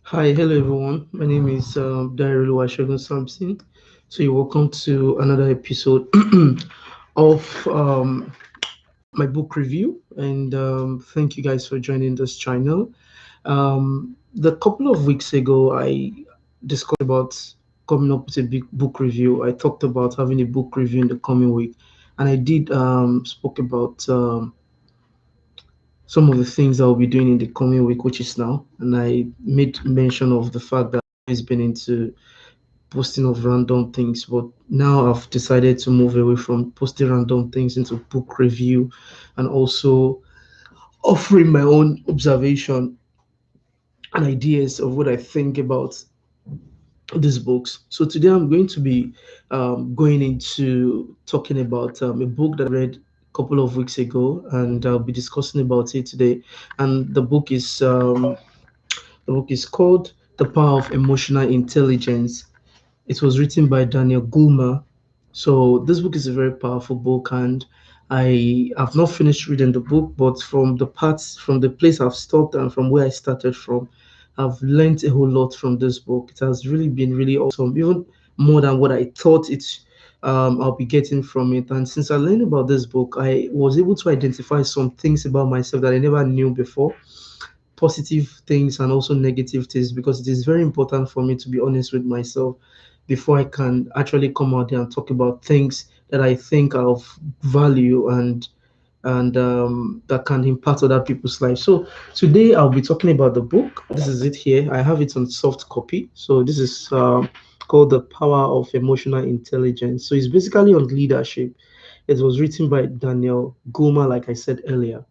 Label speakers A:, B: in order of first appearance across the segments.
A: Hi, hello everyone. My name is Dairulu Ashogun Samson. So you're welcome to another episode of my book review, and thank you guys for joining this channel. The couple of weeks ago, I discussed about coming up with a big book review. I talked about having a book review in the coming week, and I did spoke about some of the things I'll be doing in the coming week, which is now, and I made mention of the fact that I've been into posting of random things, but now I've decided to move away from posting random things into book review and also offering my own observation and ideas of what I think about these books. So today I'm going to be going into talking about a book that I read a couple of weeks ago, and I'll be discussing about it today. And the book is called The Power of Emotional Intelligence. It was written by Daniel Goleman. So this book is a very powerful book, and I have not finished reading the book, but from the place I've stopped and from where I started from, I've learned a whole lot from this book. It has really been really awesome, even more than what I thought I'll be getting from it. And since I learned about this book, I was able to identify some things about myself that I never knew before, positive things and also negative things, because it is very important for me to be honest with myself before I can actually come out there and talk about things that I think are of value and that can impact other people's lives. So today I'll be talking about the book. This is it here. I have it on soft copy. So this is called The Power of Emotional Intelligence. So it's basically on leadership. It was written by Daniel Goleman, like I said earlier.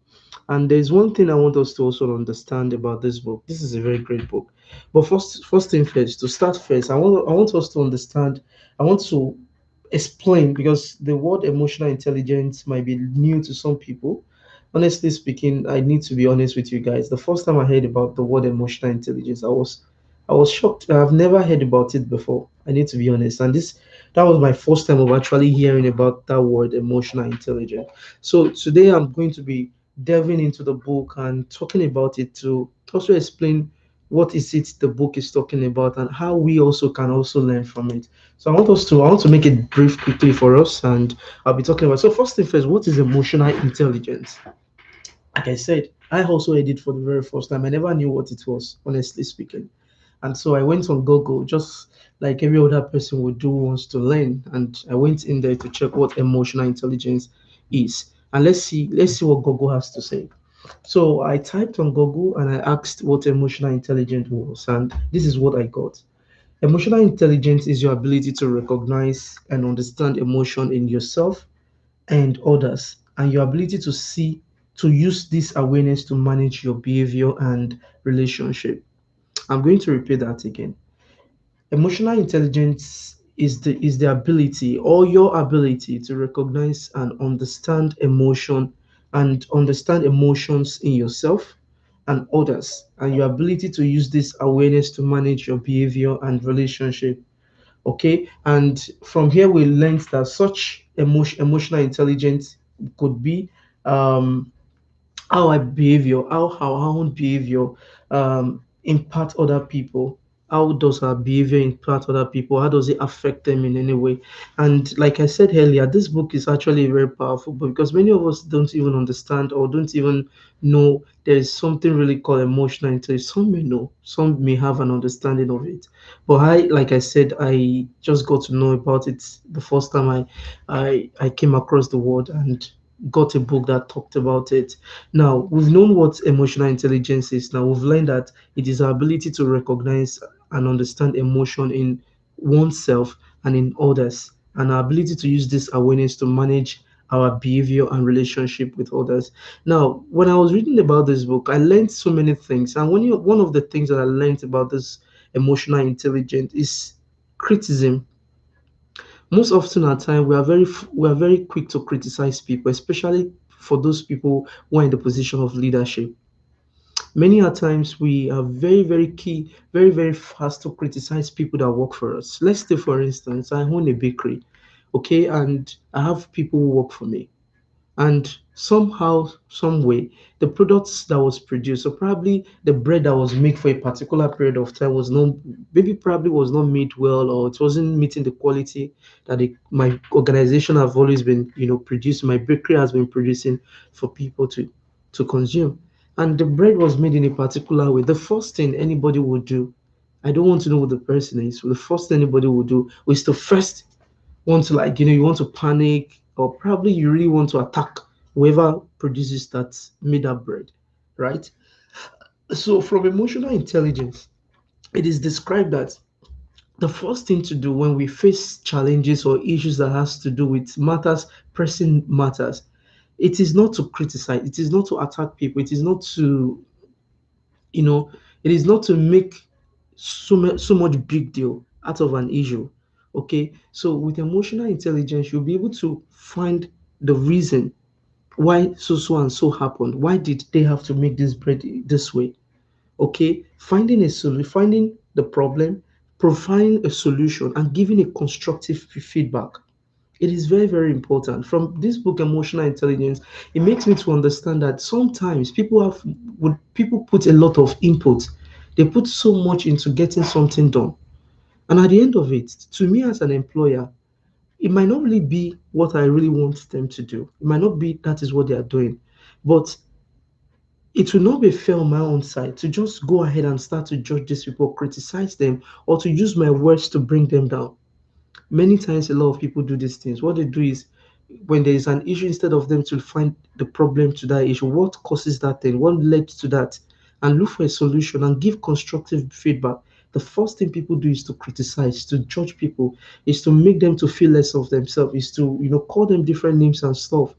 A: And there's one thing I want us to also understand about this book. This is a very great book. But first thing first, to start first, I want us to understand. I want to explain, because the word emotional intelligence might be new to some people. Honestly speaking, I need to be honest with you guys. The first time I heard about the word emotional intelligence, I was shocked. I've never heard about it before. I need to be honest. And this that was my first time of actually hearing about that word emotional intelligence. So today I'm going to be delving into the book and talking about it to also explain what is it the book is talking about and how we also can also learn from it. So I want to make it brief quickly for us, and I'll be talking about. So first thing first, what is emotional intelligence? Like I said, I also heard it for the very first time. I never knew what it was, honestly speaking. And so I went on Google, just like every other person would do who wants to learn. And I went in there to check what emotional intelligence is. And let's see what Google has to say. So I typed on Google and I asked what emotional intelligence was, and this is what I got. Emotional intelligence is your ability to recognize and understand emotion in yourself and others, and your ability to use this awareness to manage your behavior and relationship. I'm going to repeat that again. Emotional intelligence is the ability, or your ability, to recognize and understand emotions in yourself and others, and your ability to use this awareness to manage your behavior and relationship. Okay, and from here we learned that such emotional intelligence could be um how I behavior, how our own behavior impact other people. How does our behavior impact other people? How does it affect them in any way? And like I said earlier, this book is actually very powerful book, because many of us don't even understand or don't even know there is something really called emotional intelligence. Some may know, some may have an understanding of it. But like I said, I just got to know about it the first time I came across the word and got a book that talked about it. Now, we've known what emotional intelligence is. Now, we've learned that it is our ability to recognize and understand emotion in oneself and in others, and our ability to use this awareness to manage our behavior and relationship with others. Now, when I was reading about this book, I learned so many things. And one of the things that I learned about this emotional intelligence is criticism. Most often at time we are very quick to criticize people, especially for those people who are in the position of leadership. Many a times we are very key, very fast to criticize people that work for us. Let's say, for instance, I own a bakery, okay, and I have people who work for me. and somehow, some way, the products that was produced, so probably the bread that was made for a particular period of time was not, maybe probably was not made well, or it wasn't meeting the quality that my organization have always been, producing, my bakery has been producing for people to consume. And the bread was made in a particular way. The first thing anybody would do, I don't want to know what the person is. So the first thing anybody would do is to first want to, like, you want to panic, or probably you really want to attack whoever produces that made that bread, right? So from emotional intelligence, it is described that the first thing to do when we face challenges or issues that has to do with matters, pressing matters, it is not to criticize, it is not to attack people, it is not to, you know, it is not to make so much big deal out of an issue. Okay, so with emotional intelligence, you'll be able to find the reason why so and so happened. Why did they have to make this bread this way? Okay, finding a solution, finding the problem, providing a solution, and giving a constructive feedback. It is very, very important. From this book, Emotional Intelligence, it makes me to understand that sometimes people put a lot of input. They put so much into getting something done. And at the end of it, to me as an employer, it might not really be what I really want them to do. It might not be that is what they are doing. But it will not be fair on my own side to just go ahead and start to judge these people, criticize them, or to use my words to bring them down. Many times, a lot of people do these things. What they do is, when there is an issue, instead of them to find the problem to that issue, what causes that thing, what led to that, and look for a solution and give constructive feedback. The first thing people do is to criticize, to judge people, is to make them to feel less of themselves, is to call them different names and stuff.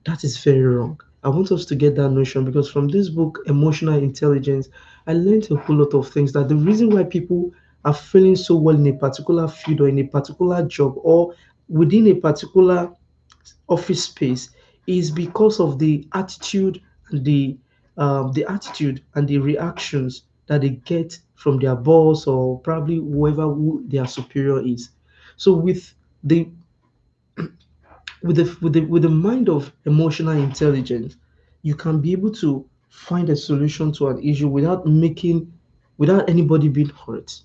A: That is very wrong. I want us to get that notion, because from this book, Emotional Intelligence, I learned a whole lot of things, that the reason why people are feeling so well in a particular field, or in a particular job, or within a particular office space, is because of the attitude and the reactions that they get from their boss, or probably whoever who their superior is. So the with the mind of emotional intelligence, you can be able to find a solution to an issue without anybody being hurt.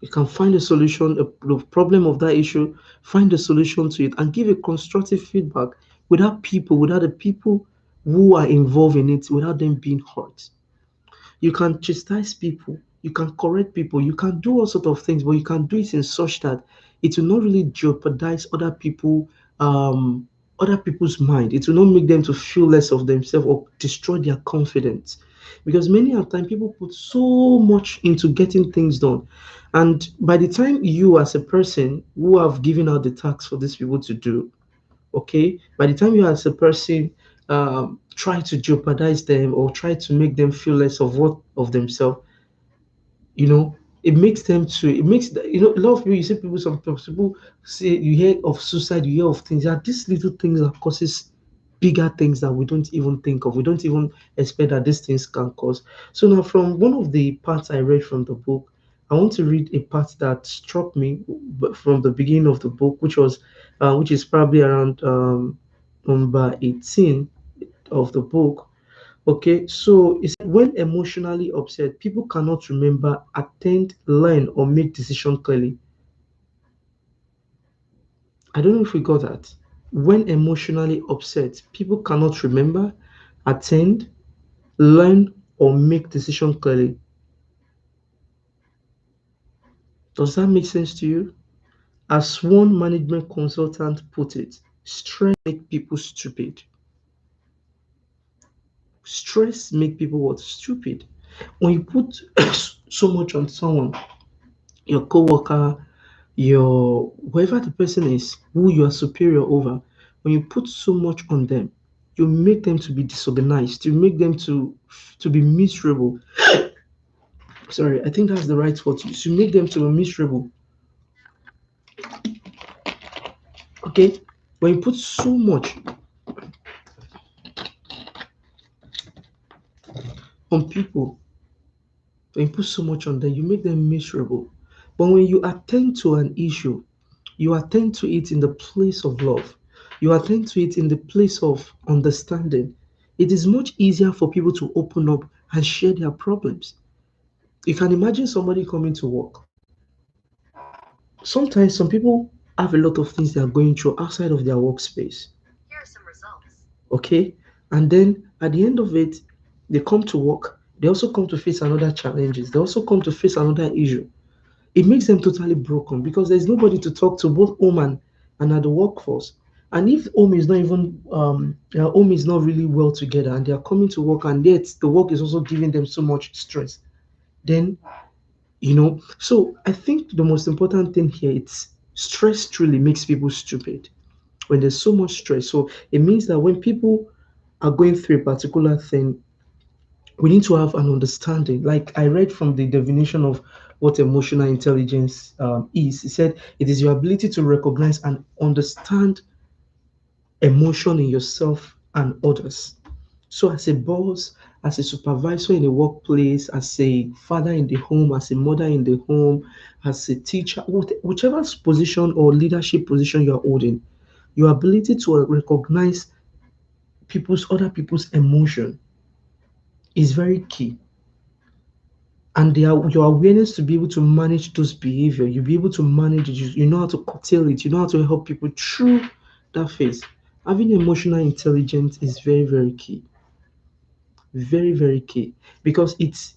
A: You can find a solution, the problem of that issue, find a solution to it, and give a constructive feedback without the people who are involved in it, without them being hurt. You can chastise people, you can correct people, you can do all sort of things, but you can do it in such that it will not really jeopardize other people's mind. It will not make them to feel less of themselves or destroy their confidence. Because many of the time people put so much into getting things done. And by the time you, as a person who have given out the tasks for these people to do, okay, by the time you, as a person, try to jeopardize them or try to make them feel less of themselves, you know it makes a lot of people, you see people, sometimes people say, you hear of suicide, you hear of things, there are these little things that causes bigger things that we don't even think of, we don't even expect that these things can cause. So now, from one of the parts I read from the book, I want to read a part that struck me, from the beginning of the book, which is probably around number 18 of the book. Okay, so it's when emotionally upset, people cannot remember, attend, learn, or make decision clearly. I don't know if we got that. When emotionally upset, people cannot remember, attend, learn, or make decision clearly. Does that make sense to you? As one management consultant put it, stress make people stupid. Stress make people what? Stupid. When you put so much on someone, your coworker, your whoever the person is who you are superior over, when you put so much on them, you make them to be disorganized, you make them to be miserable. Sorry, I think that's the right word to use. You make them to be miserable. Okay, when you put so much on people, when you put so much on them, you make them miserable. But when you attend to an issue, you attend to it in the place of love. You attend to it in the place of understanding. It is much easier for people to open up and share their problems. You can imagine somebody coming to work. Sometimes some people have a lot of things they are going through outside of their workspace. Okay? And then at the end of it, they come to work. They also come to face another challenges. They also come to face another issue. It makes them totally broken because there's nobody to talk to, both home and at the workforce. And if home is not really well together and they are coming to work and yet the work is also giving them so much stress, then so I think the most important thing here, it's stress truly makes people stupid when there's so much stress. So it means that when people are going through a particular thing, we need to have an understanding. Like I read from the definition of what emotional intelligence is. It said it is your ability to recognize and understand emotion in yourself and others. So, as a boss, as a supervisor in the workplace, as a father in the home, as a mother in the home, as a teacher, whichever position or leadership position you are holding, your ability to recognize other people's emotion is very key. And your awareness to be able to manage those behavior, you'll be able to manage it. You know how to curtail it. You know how to help people through that phase. Having emotional intelligence is very, very key. Very, very key because it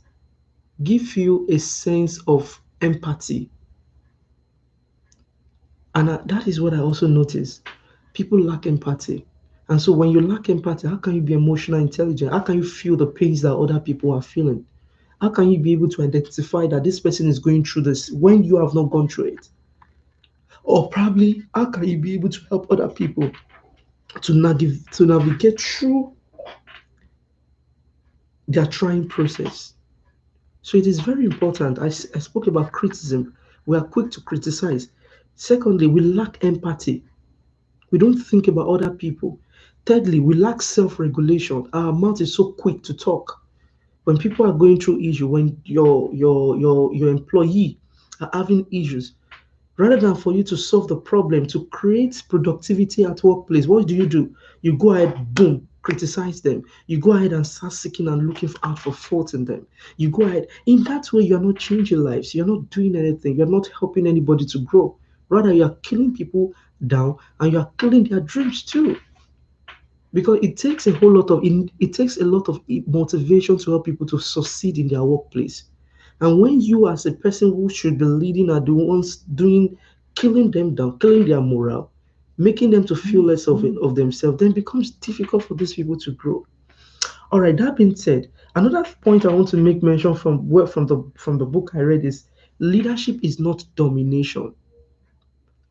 A: gives you a sense of empathy. And that is what I also notice. People lack empathy. And so when you lack empathy, how can you be emotional intelligent? How can you feel the pains that other people are feeling? How can you be able to identify that this person is going through this when you have not gone through it? Or probably, how can you be able to help other people to navigate through their trying process? So it is very important. I spoke about criticism. We are quick to criticize. Secondly, we lack empathy. We don't think about other people. Thirdly, we lack self-regulation. Our mouth is so quick to talk. When people are going through issue, when your employee are having issues, rather than for you to solve the problem, to create productivity at workplace, what do? You go ahead, boom, criticize them. You go ahead and start seeking and looking out for fault in them. You go ahead. In that way, you're not changing lives. You're not doing anything. You're not helping anybody to grow. Rather, you're killing people down and you're killing their dreams too. Because it takes a lot of motivation to help people to succeed in their workplace. And when you, as a person who should be leading, are the ones doing killing them down, killing their morale, making them to feel less of themselves, then it becomes difficult for these people to grow. All right, that being said, another point I want to make mention from the book I read is leadership is not domination.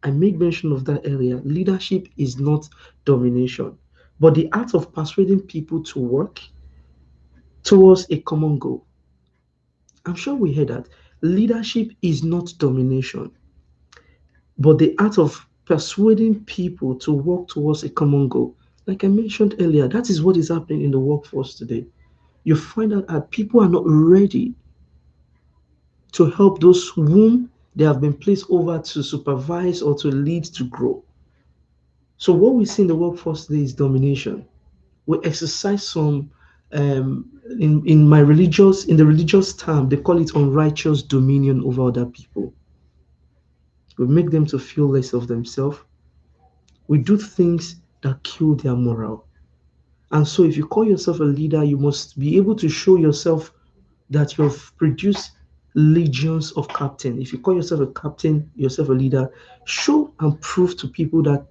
A: I made mention of that earlier. Leadership is not domination, but the art of persuading people to work towards a common goal. I'm sure we heard that. Leadership is not domination, but the art of persuading people to work towards a common goal. Like I mentioned earlier, that is what is happening in the workforce today. You find out that people are not ready to help those whom they have been placed over to supervise or to lead to grow. So what we see in the workforce today is domination. We exercise some in the religious term they call it unrighteous dominion over other people. We make them to feel less of themselves. We do things that kill their morale. And so if you call yourself a leader, you must be able to show yourself that you've produced legions of captain. If you call yourself a captain, yourself a leader, show and prove to people that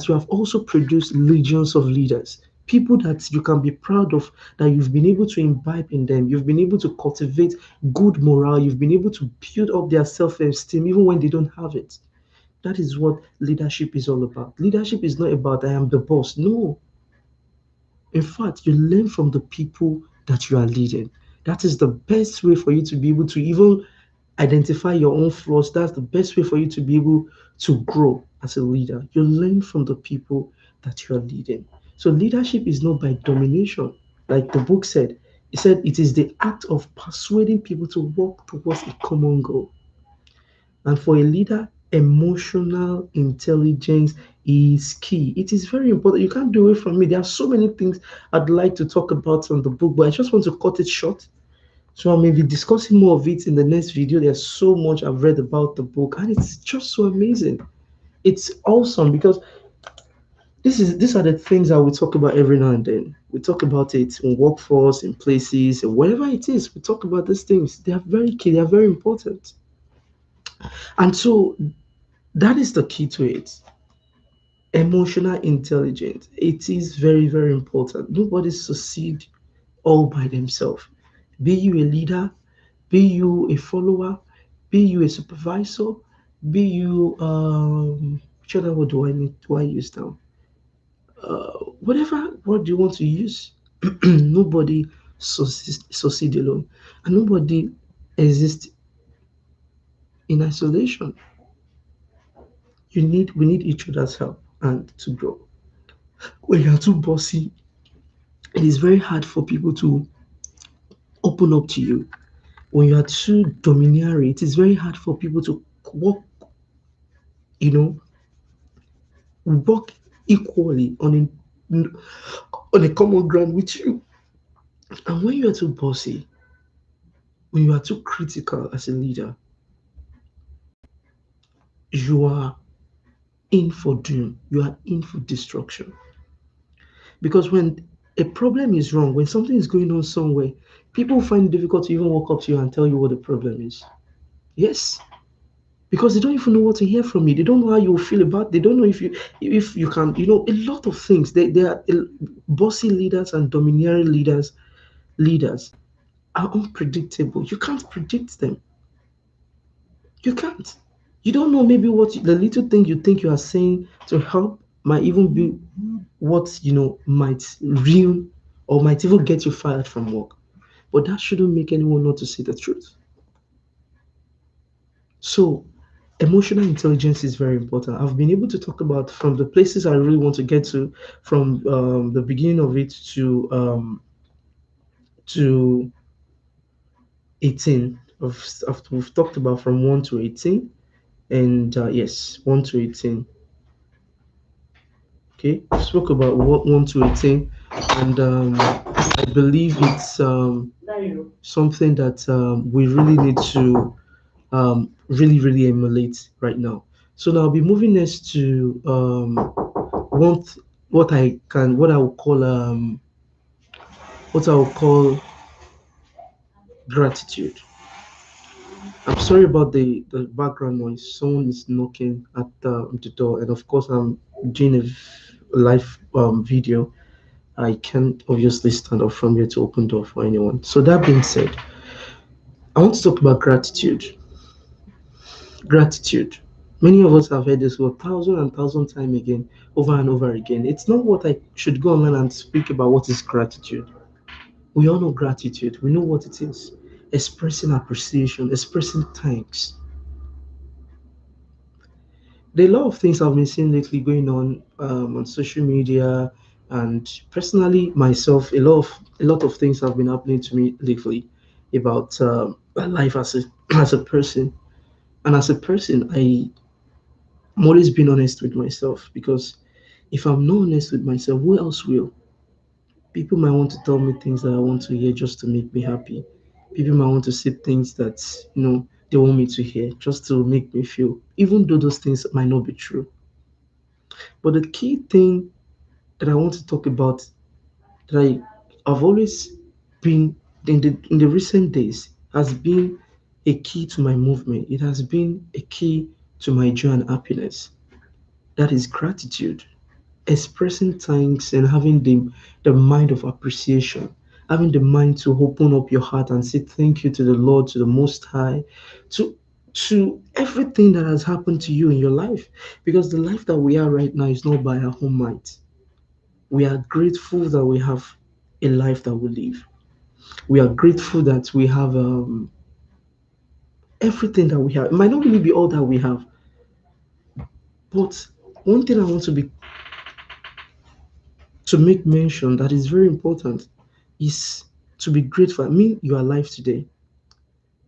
A: you have also produced legions of leaders. People that you can be proud of, that you've been able to imbibe in them. You've been able to cultivate good morale. You've been able to build up their self-esteem even when they don't have it. That is what leadership is all about. Leadership is not about I am the boss. No, in fact, you learn from the people that you are leading. That is the best way for you to be able to even identify your own flaws. That's the best way for you to be able to grow as a leader. You learn from the people that you are leading. So, leadership is not by domination. Like the book said, it said it is the act of persuading people to work towards a common goal. And for a leader, Emotional intelligence is key. It is very important. You can't do away from it. There are so many things I'd like to talk about on the book, but I just want to cut it short. So I may be discussing more of it in the next video. There's so much I've read about the book, and it's just so amazing. It's awesome because these are the things that we talk about every now and then. We talk about it in workforce, in places, and wherever it is. We talk about these things. They are very key. They are very important, and so that is the key to it. Emotional intelligence. It is very, very important. Nobody succeed all by themselves. Be you a leader, be you a follower, be you a supervisor, be you which other word do I use now? Whatever word you want to use. Nobody succeed alone, and nobody exists in isolation. We need each other's help and to grow. When you're too bossy, it is very hard for people to open up to you. When you are too domineering, it is very hard for people to work, you know, work equally on a common ground with you. And when you are too bossy, when you are too critical as a leader, you are in for doom. You are in for destruction. Because when a problem is wrong, when something is going on somewhere, people find it difficult to even walk up to you and tell you what the problem is. Yes, because they don't even know what to hear from you. They don't know how you feel about. They don't know if you can. A lot of things. They are bossy leaders and domineering leaders are unpredictable. You can't predict them. You can't. You don't know maybe what the little thing you think you are saying to help might even be what might ruin or might even get you fired from work. But that shouldn't make anyone not to say the truth. So, emotional intelligence is very important. I've been able to talk about from the places I really want to get to, from the beginning of it to 18. We've talked about from 1 to 18, and yes, 1 to 18. Okay, we spoke about 1 to 18, and I believe it's something that we really need to really, really emulate right now. So now I'll be moving next to one what I will call gratitude. I'm sorry about the background noise. Someone is knocking at the door, and of course I'm doing a live video. I can't obviously stand up from here to open door for anyone. So that being said, I want to talk about gratitude. Gratitude. Many of us have heard this word thousand and thousand time again, over and over again. It's not what I should go online and speak about what is gratitude. We all know gratitude. We know what it is. Expressing appreciation, expressing thanks. There are a lot of things I've been seeing lately going on social media, and personally myself, a lot of things have been happening to me lately about my life as a as a person. And as a person, I'm always being honest with myself because if I'm not honest with myself, who else will? People might want to tell me things that I want to hear just to make me happy. People might want to say things that they want me to hear just to make me feel, even though those things might not be true. But the key thing that I want to talk about that I've always been in the recent days has been a key to my movement. It has been a key to my joy and happiness. That is gratitude. Expressing thanks and having the mind of appreciation, having the mind to open up your heart and say thank you to the Lord, to the Most High, to everything that has happened to you in your life. Because the life that we are right now is not by our own might. We are grateful that we have a life that we live. We are grateful that we have everything that we have. It might not really be all that we have, but one thing I want to make mention that is very important is to be grateful. I mean, you are alive today.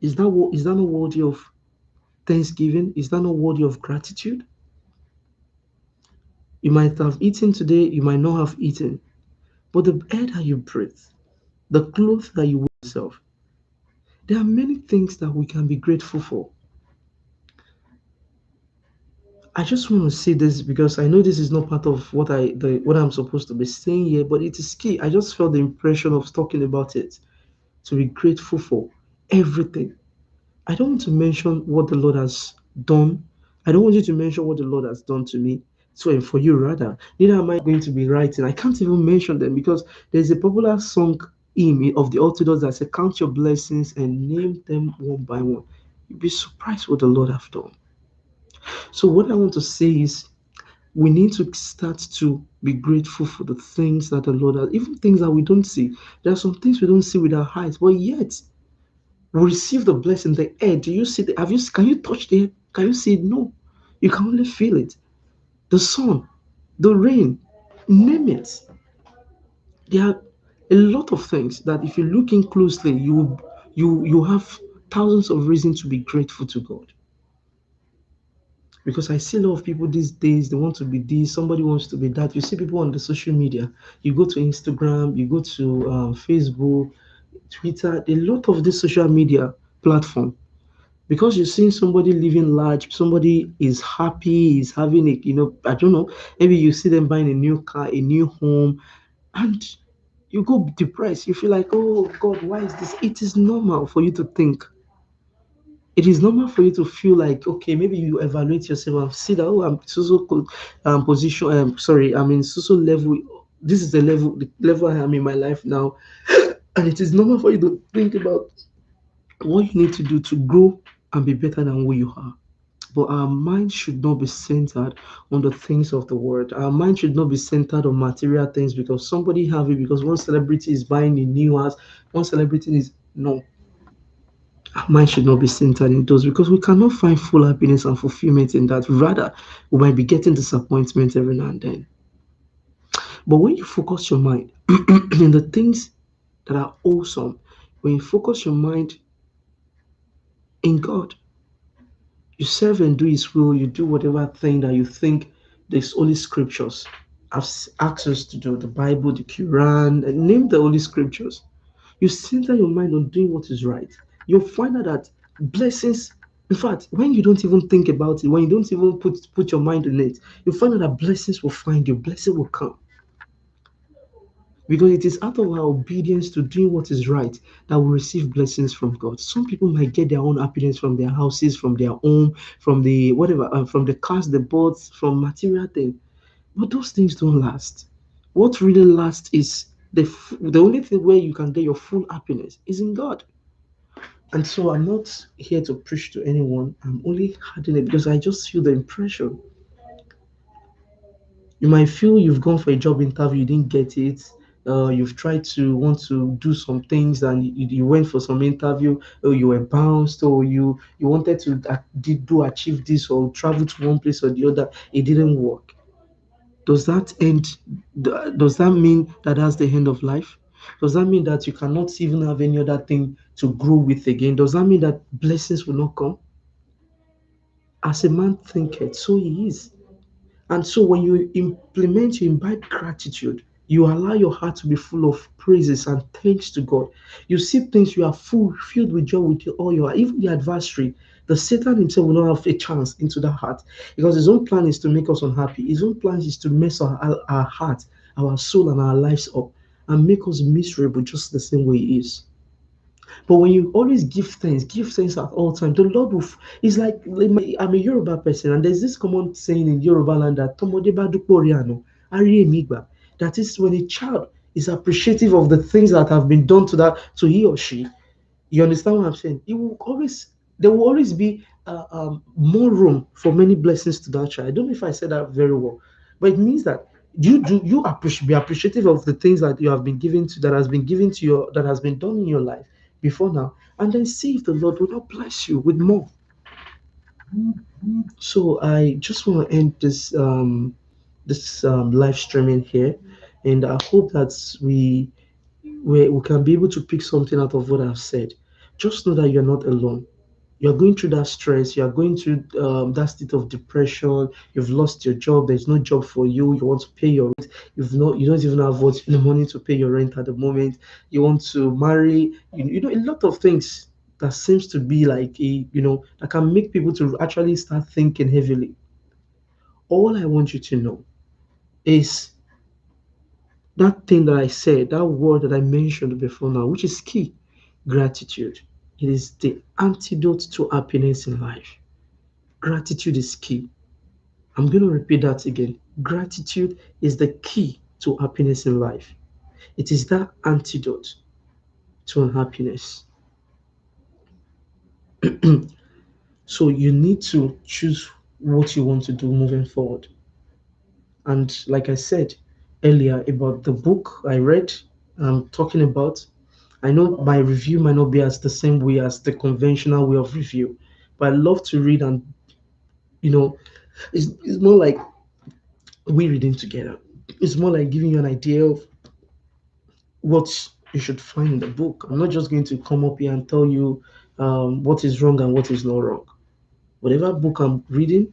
A: Is that not worthy of thanksgiving? Is that not worthy of gratitude? You might have eaten today, you might not have eaten, but the air that you breathe, the clothes that you wear yourself, there are many things that we can be grateful for. I just want to say this because I know this is not part of what I'm supposed to be saying here, but it is key. I just felt the impression of talking about it, to be grateful for everything. I don't want to mention what the Lord has done. I don't want you to mention what the Lord has done to me. So, and for you rather, neither am I going to be writing. I can't even mention them because there's a popular song hymn of the Orthodox that says, "Count your blessings and name them one by one." You'll be surprised what the Lord have done. So, what I want to say is, we need to start to be grateful for the things that the Lord has, even things that we don't see. There are some things we don't see with our eyes, but yet we receive the blessing. The air, do you see the, have you, can you touch the air? Can you see it? No. You can only feel it. The sun, the rain, name it. There are a lot of things that if you look in closely, you have thousands of reasons to be grateful to God. Because I see a lot of people these days, they want to be this, somebody wants to be that. You see people on the social media, you go to Instagram, you go to Facebook, Twitter, a lot of this social media platform. Because you're seeing somebody living large, somebody is happy, is having a, I don't know, maybe you see them buying a new car, a new home, and you go depressed. You feel like, oh God, why is this? It is normal for you to think. It is normal for you to feel like, okay, maybe you evaluate yourself and see that, oh, I'm position, sorry, I'm in so level. This is the level I am in my life now. And it is normal for you to think about what you need to do to grow and be better than who you are. But our mind should not be centered on the things of the world. Our mind should not be centered on material things because somebody have it, because one celebrity is buying a new house, one celebrity is no. Our mind should not be centered in those because we cannot find full happiness and fulfillment in that. Rather, we might be getting disappointment every now and then. But when you focus your mind in the things that are awesome, when you focus your mind in God, you serve and do His will, you do whatever thing that you think these holy scriptures have asked us to do, the Bible, the Quran, and name the holy scriptures. You center your mind on doing what is right. You'll find out that blessings, in fact, when you don't even think about it, when you don't even put your mind on it, you'll find out that blessings will find you, blessing will come. Because it is out of our obedience to doing what is right that we receive blessings from God. Some people might get their own happiness from their houses, from their home, from the whatever, from the cars they bought, from material things. But those things don't last. What really lasts is the only thing where you can get your full happiness is in God. And so I'm not here to preach to anyone. I'm only adding it because I just feel the impression. You might feel you've gone for a job interview, you didn't get it. You've tried to want to do some things and you went for some interview, or you were bounced, or you wanted to achieve this or travel to one place or the other. It didn't work. Does that end? Does that mean that that's the end of life? Does that mean that you cannot even have any other thing to grow with again? Does that mean that blessings will not come? As a man thinketh, so he is. And so when you implement, you imbibe gratitude, you allow your heart to be full of praises and thanks to God. You see things, you are filled with joy with all your heart. Even the adversary, the Satan himself will not have a chance into that heart because his own plan is to make us unhappy. His own plan is to mess our heart, our soul, and our lives up and make us miserable just the same way he is. But when you always give thanks at all times, the Lord will. It's like I'm a Yoruba person, and there's this common saying in Yoruba land that "Tomode ba dupe ori ano, ari emi gba." That is when a child is appreciative of the things that have been done to he or she. You understand what I'm saying? It will always There will always be more room for many blessings to that child. I don't know if I said that very well, but it means that you appreciate be appreciative of the things that you have been given to that has been given to you that has been done in your life before now, and then see if the Lord will not bless you with more. So I just want to end this live streaming here, and I hope that we can be able to pick something out of what I've said. Just know that you're not alone. You're going through that stress, you're going through that state of depression, you've lost your job, there's no job for you, you want to pay your rent, you don't even have what the money to pay your rent at the moment, you want to marry, a lot of things that seems to be like that can make people to actually start thinking heavily. All I want you to know is that thing that I said, that word that I mentioned before now, which is key: gratitude. It is the antidote to happiness in life. Gratitude is key. I'm going to repeat that again. Gratitude is the key to happiness in life. It is that antidote to unhappiness. So you need to choose what you want to do moving forward. And like I said earlier about the book I read, I'm talking about, I know my review might not be as the same way as the conventional way of review, but I love to read, and you know, it's more like we reading together. It's more like giving you an idea of what you should find in the book. I'm not just going to come up here and tell you what is wrong and what is not wrong. Whatever book I'm reading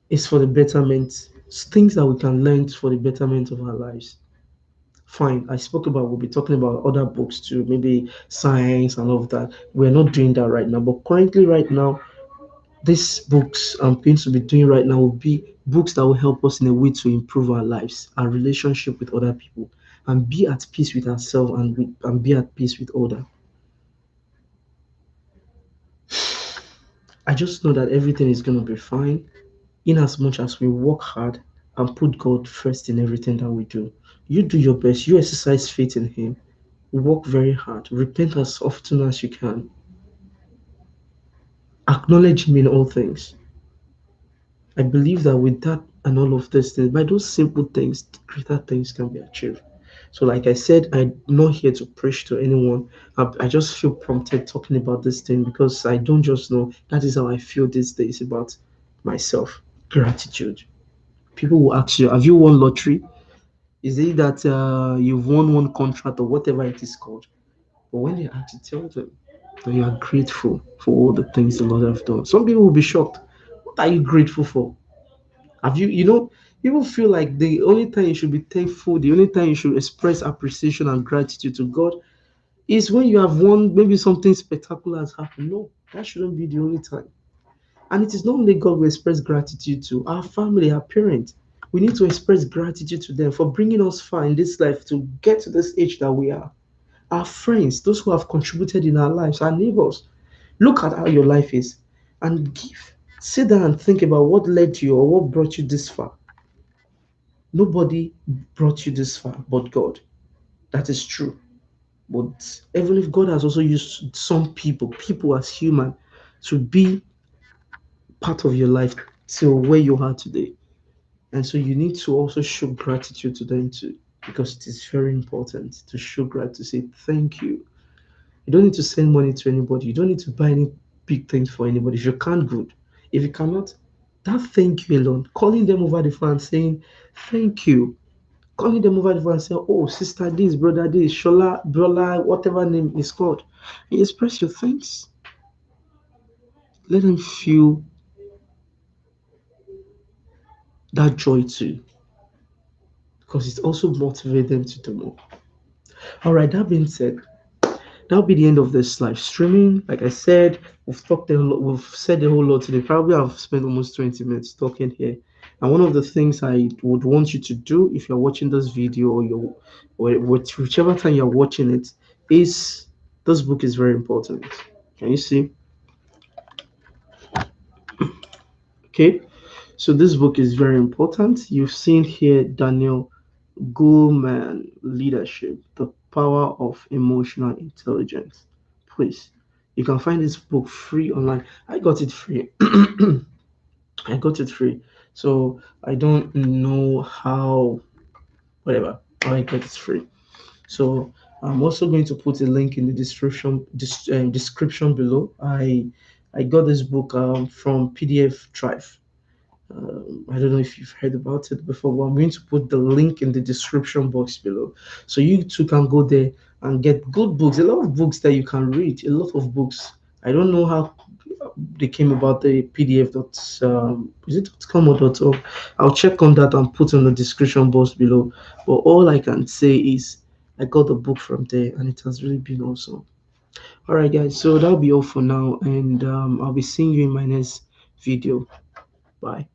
A: is for the betterment, things that we can learn for the betterment of our lives. Fine, I spoke about, we'll be talking about other books too, maybe science and all of that. We're not doing that right now, but currently, right now, these books I'm going to be doing right now will be books that will help us in a way to improve our lives, our relationship with other people, and be at peace with ourselves and be at peace with other. I just know that everything is going to be fine in as much as we work hard and put God first in everything that we do. You do your best, you exercise faith in Him, work very hard, repent as often as you can, acknowledge Him in all things. I believe that with that and all of these things, by those simple things, greater things can be achieved. So, like I said, I'm not here to preach to anyone. I just feel prompted talking about this thing because I don't just know. That is how I feel these days about myself. Gratitude. People will ask you, "Have you won lottery? Is it that you've won one contract or whatever it is called?" But when they ask you, tell them that you are grateful for all the things the Lord have done. Some people will be shocked. What are you grateful for? Have people feel like the only time you should be thankful, the only time you should express appreciation and gratitude to God is when you have won, maybe something spectacular has happened. No, that shouldn't be the only time. And it is not only God we express gratitude to, our family, our parents. We need to express gratitude to them for bringing us far in this life to get to this age that we are. Our friends, those who have contributed in our lives, our neighbors. Look at how your life is and give. Sit down and think about what led you or what brought you this far. Nobody brought you this far but God. That is true. But even if God has also used some people as human, to be part of your life till where you are today. And so you need to also show gratitude to them too, because it is very important to show gratitude, to say thank you. You don't need to send money to anybody. You don't need to buy any big things for anybody. If you can't, good. If you cannot, that thank you alone, calling them over the phone and saying thank you, calling them over the phone and saying, oh, sister this, brother this, Shola, brother, whatever name is called. You express your thanks. Let them feel that joy too, because it also motivates them to do more. All right, that being said, that'll be the end of this live streaming. Like I said, we've talked a lot, we've said a whole lot today. Probably I've spent almost 20 minutes talking here. And one of the things I would want you to do if you're watching this video or whichever time you're watching it is this book is very important. Can you see? Okay. So this book is very important. You've seen here Daniel Goleman Leadership, the Power of Emotional Intelligence. Please, you can find this book free online. I got it free. I got it free. So I don't know how, whatever, how I got it free. So I'm also going to put a link in the description below. I got this book from PDF Drive. I don't know if you've heard about it before, but I'm going to put the link in the description box below. So you too can go there and get good books, a lot of books that you can read, a lot of books I don't know how they came about the PDF dot is it .com or .org. I'll check on that and put on the description box below. But all I can say is I got the book from there and it has really been awesome. All right, guys. So that'll be all for now, and I'll be seeing you in my next video. Bye.